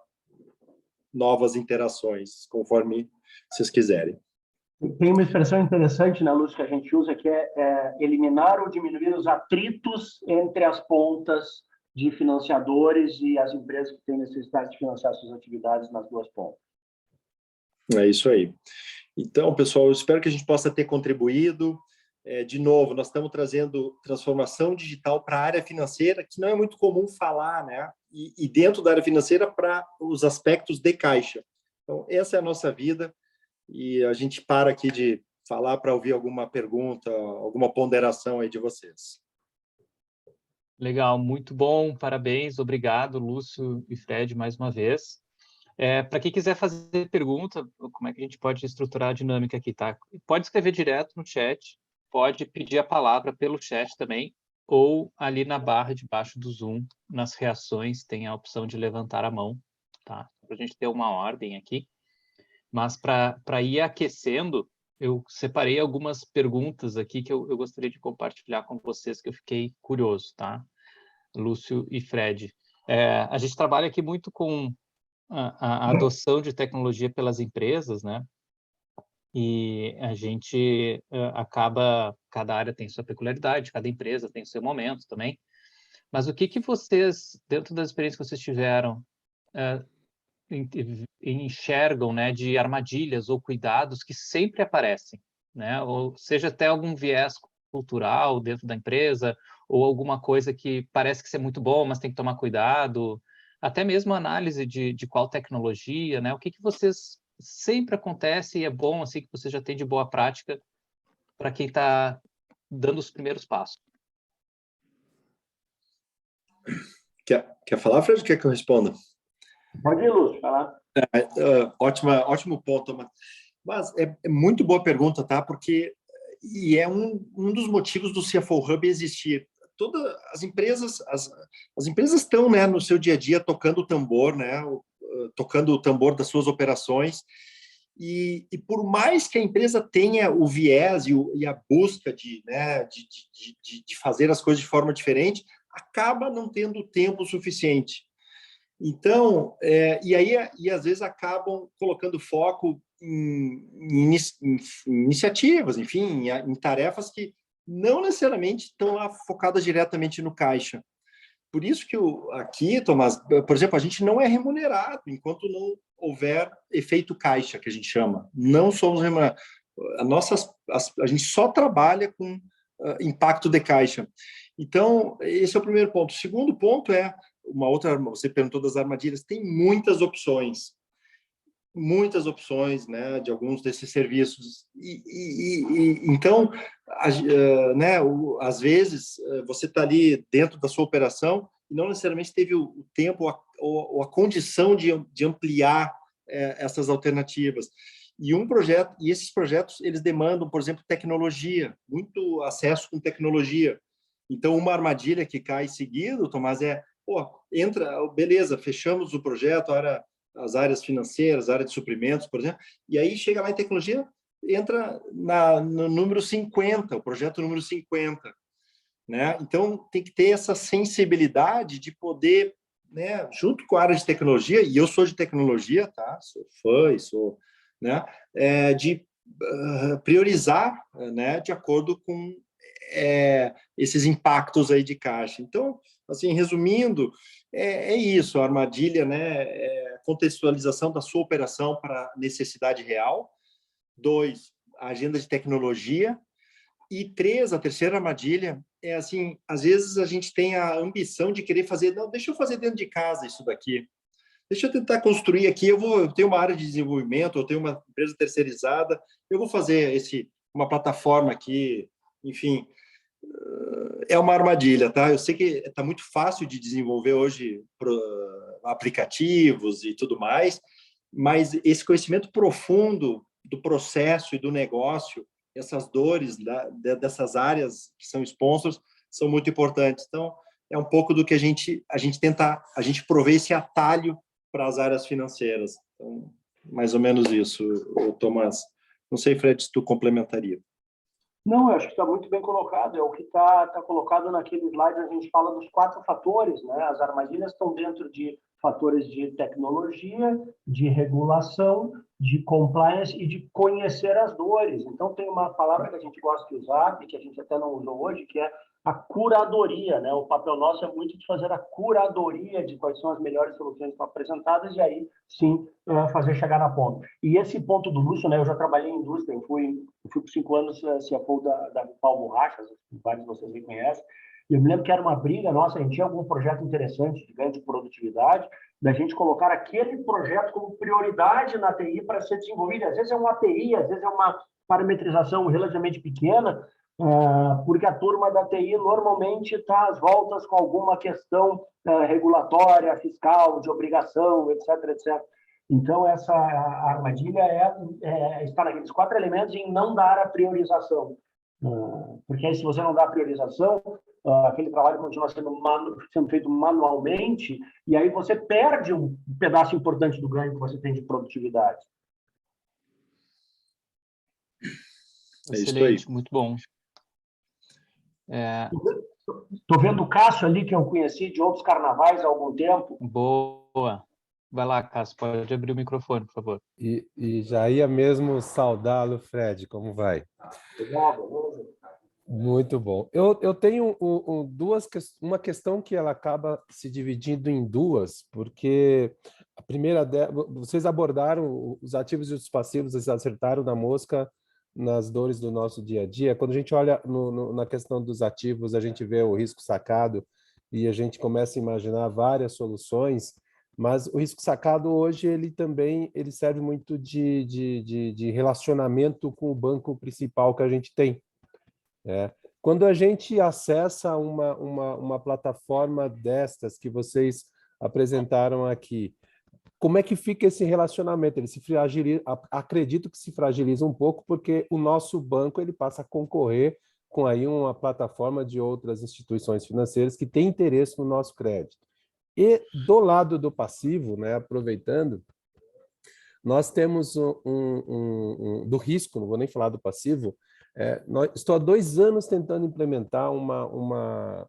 Speaker 3: novas interações, conforme vocês quiserem.
Speaker 2: Tem uma expressão interessante na Luz que a gente usa, que é eliminar ou diminuir os atritos entre as pontas de financiadores e as empresas que têm necessidade de financiar suas atividades nas duas pontas.
Speaker 3: É isso aí. Então, pessoal, eu espero que a gente possa ter contribuído. De novo, nós estamos trazendo transformação digital para a área financeira, que não é muito comum falar, né? E dentro da área financeira para os aspectos de caixa. Então, essa é a nossa vida e a gente para aqui de falar para ouvir alguma pergunta, alguma ponderação aí de vocês.
Speaker 1: Legal, muito bom, parabéns, obrigado, Lúcio e Fred, mais uma vez. Para quem quiser fazer pergunta, como é que a gente pode estruturar a dinâmica aqui, tá? Pode escrever direto no chat, pode pedir a palavra pelo chat também, ou ali na barra de baixo do Zoom, nas reações, tem a opção de levantar a mão, tá? Para a gente ter uma ordem aqui. Mas para ir aquecendo, eu separei algumas perguntas aqui que eu gostaria de compartilhar com vocês, que eu fiquei curioso, tá? Lúcio e Fred. A gente trabalha aqui muito com a adoção de tecnologia pelas empresas, né? E a gente acaba, cada área tem sua peculiaridade, cada empresa tem seu momento também. Mas o que vocês, dentro das experiências que vocês tiveram, enxergam, né, de armadilhas ou cuidados que sempre aparecem, né? Ou seja, até algum viés cultural dentro da empresa, ou alguma coisa que parece que é muito bom, mas tem que tomar cuidado, até mesmo análise de qual tecnologia, né? O que vocês sempre acontece e é bom, assim, que você já tem de boa prática para quem está dando os primeiros passos.
Speaker 3: Quer falar, Fred? Quer que eu responda?
Speaker 2: Pode ir, Lúcio, falar.
Speaker 3: Ótimo ponto, mas é muito boa pergunta, tá? Porque é um dos motivos do CFO Hub existir. Todas as empresas estão, né, no seu dia a dia tocando o tambor, né? Tocando o tambor das suas operações. E por mais que a empresa tenha o viés e a busca de fazer as coisas de forma diferente, acaba não tendo tempo suficiente. Então, e às vezes acabam colocando foco em iniciativas, enfim, em tarefas que não necessariamente estão lá focadas diretamente no caixa. Por isso que aqui, Tomás, por exemplo, a gente não é remunerado enquanto não houver efeito caixa, que a gente chama. Não somos remunerados. A gente só trabalha com impacto de caixa. Então, esse é o primeiro ponto. O segundo ponto é você perguntou das armadilhas, tem muitas opções, né, de alguns desses serviços. Então, né, às vezes, você está ali dentro da sua operação e não necessariamente teve o tempo ou a condição de ampliar essas alternativas. E esses projetos, eles demandam, por exemplo, tecnologia, muito acesso com tecnologia. Então, uma armadilha que cai seguido, Tomás, beleza, fechamos o projeto, as áreas financeiras, a área de suprimentos, por exemplo, e aí chega lá em tecnologia, entra no número 50, o projeto número 50, né? Então, tem que ter essa sensibilidade de poder, né, junto com a área de tecnologia, e eu sou de tecnologia, tá? Sou fã e sou, né, de priorizar, né, de acordo com esses impactos aí de caixa. Então, assim, resumindo, é isso, a armadilha, né, contextualização da sua operação para a necessidade real. 2, a agenda de tecnologia. E 3, a terceira armadilha é assim, às vezes a gente tem a ambição de querer fazer, não, deixa eu fazer dentro de casa isso daqui. Deixa eu tentar construir aqui, eu tenho uma área de desenvolvimento, eu tenho uma empresa terceirizada, eu vou fazer uma plataforma aqui, enfim, é uma armadilha, tá? Eu sei que está muito fácil de desenvolver hoje aplicativos e tudo mais, mas esse conhecimento profundo do processo e do negócio, essas dores dessas áreas que são sponsors, são muito importantes. Então, é um pouco do que a gente provê esse atalho para as áreas financeiras. Então, mais ou menos isso, Tomás. Não sei, Fred, se tu complementaria.
Speaker 2: Não, eu acho que está muito bem colocado. É o que está colocado naquele slide, a gente fala dos 4 fatores, né? As armadilhas estão dentro de fatores de tecnologia, de regulação de compliance e de conhecer as dores. Então, tem uma palavra que a gente gosta de usar, e que a gente até não usou hoje, que é a curadoria, né? O papel nosso é muito de fazer a curadoria de quais são as melhores soluções apresentadas e aí, sim, fazer chegar na ponta. E esse ponto do Lúcio, né? Eu já trabalhei em indústria, eu fui por 5 anos CFO da Paulo Borrachas, vários de vocês me conhecem, e eu me lembro que era uma briga nossa, a gente tinha algum projeto interessante de ganho de produtividade, da gente colocar aquele projeto como prioridade na TI para ser desenvolvido. Às vezes é uma API, às vezes é uma parametrização relativamente pequena, porque a turma da TI normalmente está às voltas com alguma questão regulatória, fiscal, de obrigação, etc, etc. Então, essa armadilha está naqueles 4 elementos em não dar a priorização. Porque aí, se você não dá a priorização, aquele trabalho continua sendo feito manualmente, e aí você perde um pedaço importante do ganho que você tem de produtividade.
Speaker 1: Excelente, muito bom.
Speaker 2: Estou vendo o Cássio ali, que eu conheci de outros carnavais há algum tempo.
Speaker 1: Boa. Vai lá, Cássio, pode abrir o microfone, por favor.
Speaker 4: E já ia mesmo saudá-lo, Fred, como vai?
Speaker 2: Obrigado.
Speaker 4: Muito bom. Eu tenho uma questão que ela acaba se dividindo em duas, porque a primeira vocês abordaram os ativos e os passivos, vocês acertaram na mosca nas dores do nosso dia a dia. Quando a gente olha na questão dos ativos, a gente vê o risco sacado e a gente começa a imaginar várias soluções, mas o risco sacado hoje ele serve muito de relacionamento com o banco principal que a gente tem. Quando a gente acessa uma plataforma destas que vocês apresentaram aqui, como é que fica esse relacionamento? Ele se fragiliza, acredito que se fragiliza um pouco, porque o nosso banco ele passa a concorrer com aí uma plataforma de outras instituições financeiras que têm interesse no nosso crédito. E do lado do passivo, né, aproveitando, nós temos do risco, não vou nem falar do passivo, estou há 2 anos tentando implementar uma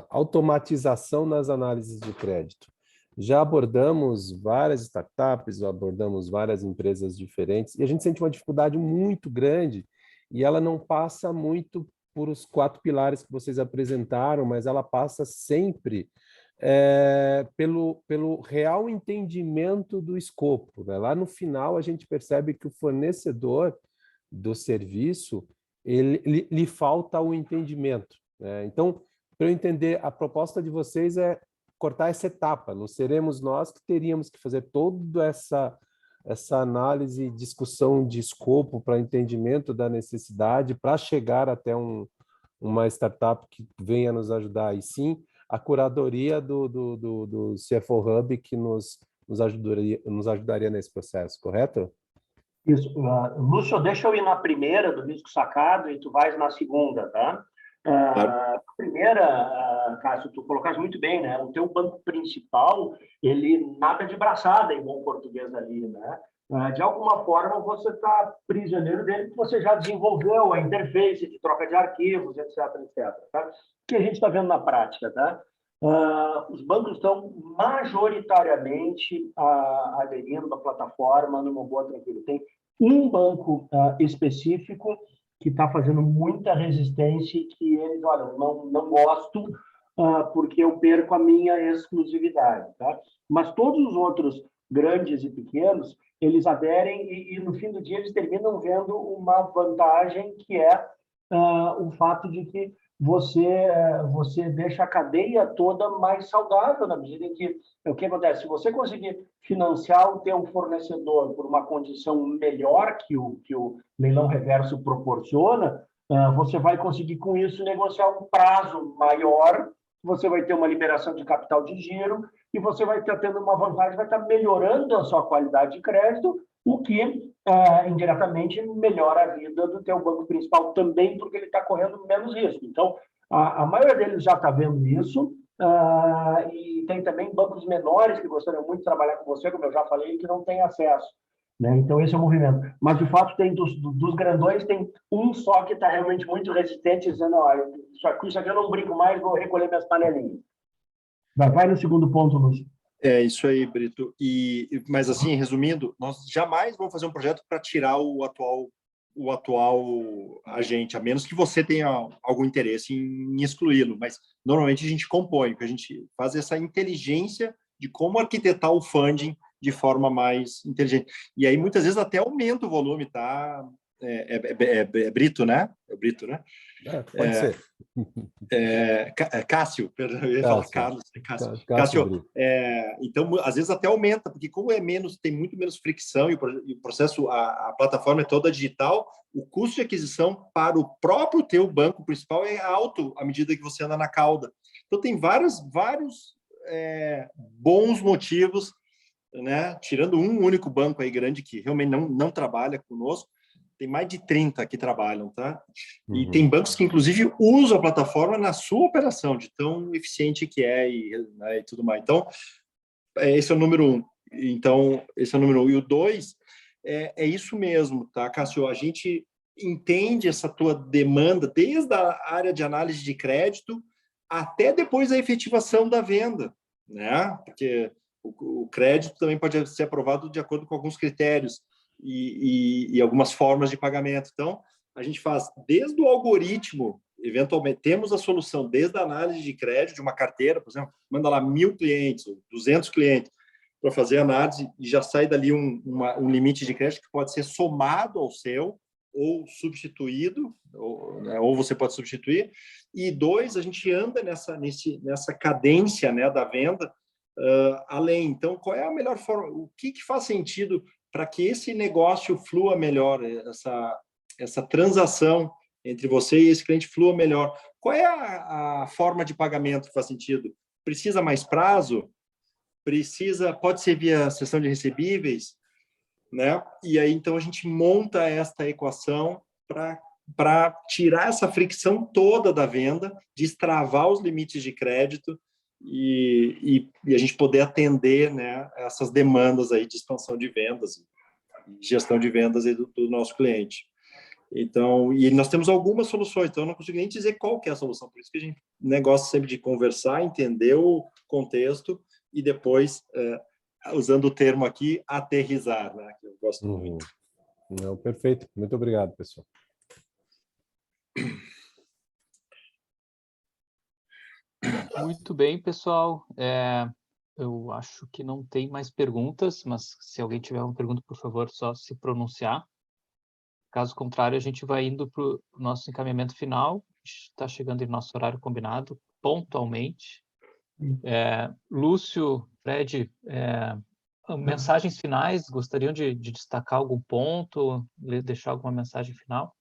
Speaker 4: automatização nas análises de crédito. Já abordamos várias startups, abordamos várias empresas diferentes, e a gente sente uma dificuldade muito grande, e ela não passa muito por os 4 pilares que vocês apresentaram, mas ela passa sempre pelo real entendimento do escopo, né? Lá no final, a gente percebe que o fornecedor do serviço, lhe falta o entendimento, né? Então, para eu entender, a proposta de vocês é cortar essa etapa, não seremos nós que teríamos que fazer toda essa análise e discussão de escopo para entendimento da necessidade, para chegar até uma startup que venha nos ajudar, e sim a curadoria do CFO Hub que nos ajudaria nesse processo, correto?
Speaker 2: Isso. Lúcio, deixa eu ir na primeira do risco sacado e tu vais na segunda, tá? A primeira, Cássio, tu colocaste muito bem, né? O teu banco principal, ele nada de braçada, em bom português ali, né? De alguma forma, você está prisioneiro dele, porque você já desenvolveu a interface de troca de arquivos, etc, etc. Tá? O que a gente está vendo na prática, tá? Os bancos estão majoritariamente aderindo à plataforma numa boa tranquila. Tem um banco específico que está fazendo muita resistência e que eles, olha, não gosto porque eu perco a minha exclusividade. Tá? Mas todos os outros grandes e pequenos, eles aderem e no fim do dia eles terminam vendo uma vantagem que é o fato de que você deixa a cadeia toda mais saudável, na medida em que, o que acontece? Se você conseguir financiar o teu fornecedor por uma condição melhor que o leilão reverso proporciona, você vai conseguir, com isso, negociar um prazo maior, você vai ter uma liberação de capital de giro e você vai estar tendo uma vantagem, vai estar melhorando a sua qualidade de crédito, o que indiretamente melhora a vida do teu banco principal também, porque ele está correndo menos risco. Então, a maioria deles já está vendo isso, e tem também bancos menores que gostariam muito de trabalhar com você, como eu já falei, que não têm acesso. Né? Então, esse é o movimento. Mas, de fato, tem dos grandões, tem um só que está realmente muito resistente, dizendo, isso aqui eu não brinco mais, vou recolher minhas panelinhas. Vai no segundo ponto, Lúcio.
Speaker 3: É isso aí, Brito. Mas assim, resumindo, nós jamais vamos fazer um projeto para tirar o atual agente, a menos que você tenha algum interesse em excluí-lo. Mas normalmente a gente compõe, porque a gente faz essa inteligência de como arquitetar o funding de forma mais inteligente. E aí muitas vezes até aumenta o volume, tá? Brito, né? É o Brito, né?
Speaker 4: Pode ser.
Speaker 3: Cássio, perdão, eu ia falar Carlos, Cássio,
Speaker 4: Brito.
Speaker 3: então, às vezes até aumenta, porque como tem muito menos fricção e o processo, a plataforma é toda digital, o custo de aquisição para o próprio teu banco principal é alto à medida que você anda na cauda. Então, tem vários bons motivos, né? Tirando um único banco aí grande que realmente não trabalha conosco, tem mais de 30 que trabalham, tá? E tem bancos que, inclusive, usam a plataforma na sua operação, de tão eficiente que é né, e tudo mais. Então, esse é o número 1. Então, esse é o número 1. E o 2 é isso mesmo, tá, Cássio? A gente entende essa tua demanda desde a área de análise de crédito até depois da efetivação da venda, né? Porque o crédito também pode ser aprovado de acordo com alguns critérios e algumas formas de pagamento. Então, a gente faz desde o algoritmo, eventualmente, temos a solução desde a análise de crédito de uma carteira, por exemplo, manda lá 1.000 clientes, 200 clientes, para fazer análise e já sai dali um limite de crédito que pode ser somado ao seu ou substituído, ou você pode substituir. E 2, a gente anda nessa cadência, né, da venda além. Então, qual é a melhor forma? O que faz sentido para que esse negócio flua melhor, essa transação entre você e esse cliente flua melhor? Qual é a forma de pagamento que faz sentido? Precisa mais prazo? Pode ser via cessão de recebíveis, né? E aí, então, a gente monta esta equação para tirar essa fricção toda da venda, destravar os limites de crédito e a gente poder atender, né, essas demandas aí de expansão de vendas, gestão de vendas aí do nosso cliente. Então, e nós temos algumas soluções, então eu não consigo nem dizer qual que é a solução, por isso que a gente gosta sempre de conversar, entender o contexto e depois, usando o termo aqui, aterrissar, né, que eu gosto muito.
Speaker 4: Não, perfeito. Muito obrigado, pessoal.
Speaker 1: Muito bem, pessoal. Eu acho que não tem mais perguntas, mas se alguém tiver uma pergunta, por favor, só se pronunciar. Caso contrário, a gente vai indo para o nosso encaminhamento final. Está chegando em nosso horário combinado, pontualmente. Lúcio, Fred, mensagens finais? Gostariam de destacar algum ponto, deixar alguma mensagem final?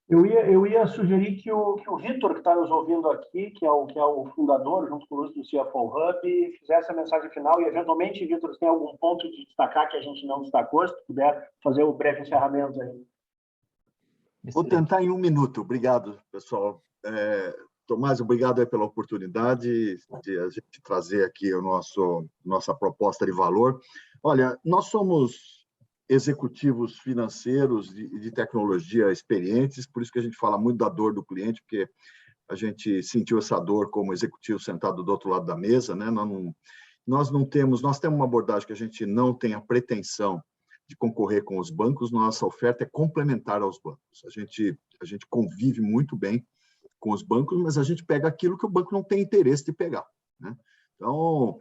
Speaker 2: Eu ia sugerir que o Vitor, que está nos ouvindo aqui, que é o fundador, junto com o Lúcio do CFO Hub, fizesse a mensagem final e, eventualmente, Vitor, se tem algum ponto de destacar que a gente não destacou, se puder fazer o breve encerramento aí.
Speaker 5: Vou tentar em 1 minuto. Obrigado, pessoal. Tomás, obrigado aí pela oportunidade de a gente trazer aqui nossa proposta de valor. Olha, nós somos executivos financeiros de tecnologia experientes, por isso que a gente fala muito da dor do cliente, porque a gente sentiu essa dor como executivo sentado do outro lado da mesa, né? Nós temos uma abordagem que a gente não tem a pretensão de concorrer com os bancos, nossa oferta é complementar aos bancos. A gente convive muito bem com os bancos, mas a gente pega aquilo que o banco não tem interesse de pegar, né? Então,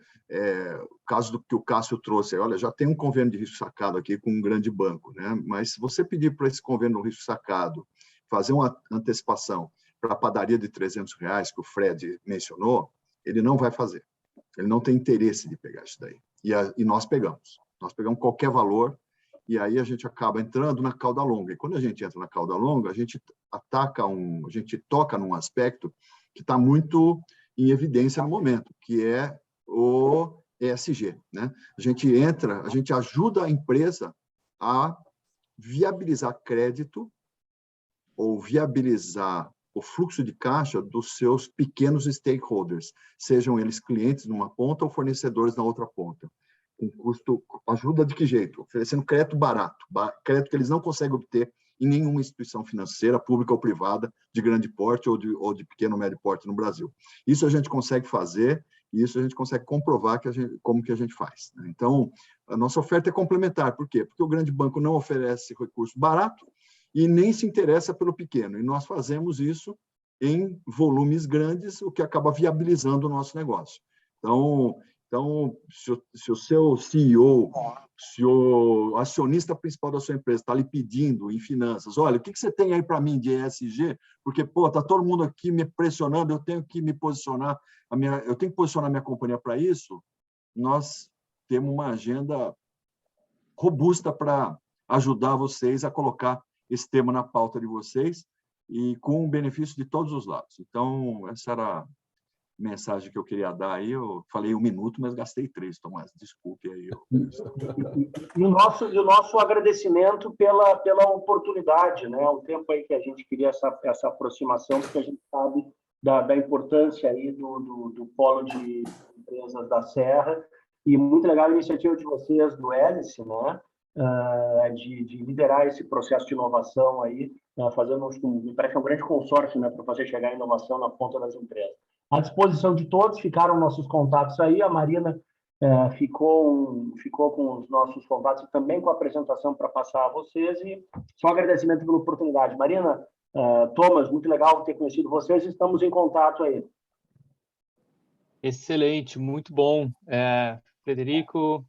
Speaker 5: o caso do que o Cássio trouxe, olha, já tem um convênio de risco sacado aqui com um grande banco, né? Mas se você pedir para esse convênio de risco sacado fazer uma antecipação para a padaria de R$300 que o Fred mencionou, ele não vai fazer. Ele não tem interesse de pegar isso daí. E nós pegamos. Nós pegamos qualquer valor e aí a gente acaba entrando na cauda longa. E quando a gente entra na cauda longa, a gente toca num aspecto que está muito em evidência no momento, que é o ESG, né? A gente ajuda a empresa a viabilizar crédito ou viabilizar o fluxo de caixa dos seus pequenos stakeholders, sejam eles clientes numa ponta ou fornecedores na outra ponta. Com custo, ajuda de que jeito? Oferecendo crédito barato, crédito que eles não conseguem obter em nenhuma instituição financeira, pública ou privada, de grande porte ou de pequeno ou médio porte no Brasil. Isso a gente consegue fazer e isso a gente consegue comprovar como que a gente faz, né? Então, a nossa oferta é complementar. Por quê? Porque o grande banco não oferece recurso barato e nem se interessa pelo pequeno. E nós fazemos isso em volumes grandes, o que acaba viabilizando o nosso negócio. Então, se o seu CEO, se o acionista principal da sua empresa está lhe pedindo em finanças, olha, o que você tem aí para mim de ESG? Porque, está todo mundo aqui me pressionando, eu tenho que me posicionar, eu tenho que posicionar minha companhia para isso. Nós temos uma agenda robusta para ajudar vocês a colocar esse tema na pauta de vocês e com o benefício de todos os lados. Então, essa era a mensagem que eu queria dar aí. Eu falei 1 minuto, mas gastei 3, Tomás. Desculpe aí.
Speaker 2: E o nosso agradecimento pela oportunidade, né? O tempo aí que a gente queria essa aproximação, porque a gente sabe da importância aí do polo de empresas da Serra, e muito legal a iniciativa de vocês, do Hélice, né? De liderar esse processo de inovação aí, fazendo, me parece um grande consórcio, né, para fazer chegar a inovação na ponta das empresas. À disposição de todos, ficaram nossos contatos aí, a Marina ficou com os nossos contatos e também com a apresentação para passar a vocês, e só agradecimento pela oportunidade. Marina, Thomas, muito legal ter conhecido vocês, estamos em contato aí.
Speaker 1: Excelente, muito bom. Frederico,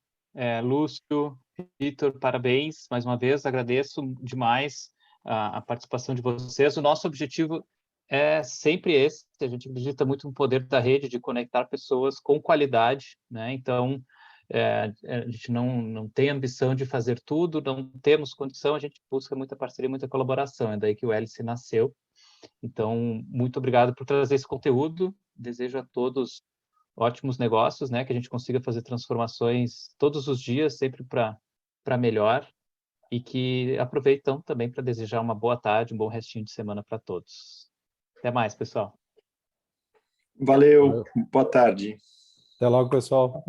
Speaker 1: Lúcio, Vitor, parabéns mais uma vez, agradeço demais a participação de vocês. O nosso objetivo é sempre esse, a gente acredita muito no poder da rede de conectar pessoas com qualidade, né? Então, a gente não tem ambição de fazer tudo, não temos condição, a gente busca muita parceria, muita colaboração, é daí que o Hélice nasceu. Então, muito obrigado por trazer esse conteúdo, desejo a todos ótimos negócios, né? Que a gente consiga fazer transformações todos os dias, sempre para melhor, e que aproveitam também para desejar uma boa tarde, um bom restinho de semana para todos. Até mais, pessoal.
Speaker 3: Valeu. Boa tarde.
Speaker 4: Até logo, pessoal.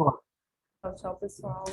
Speaker 6: Tchau, pessoal.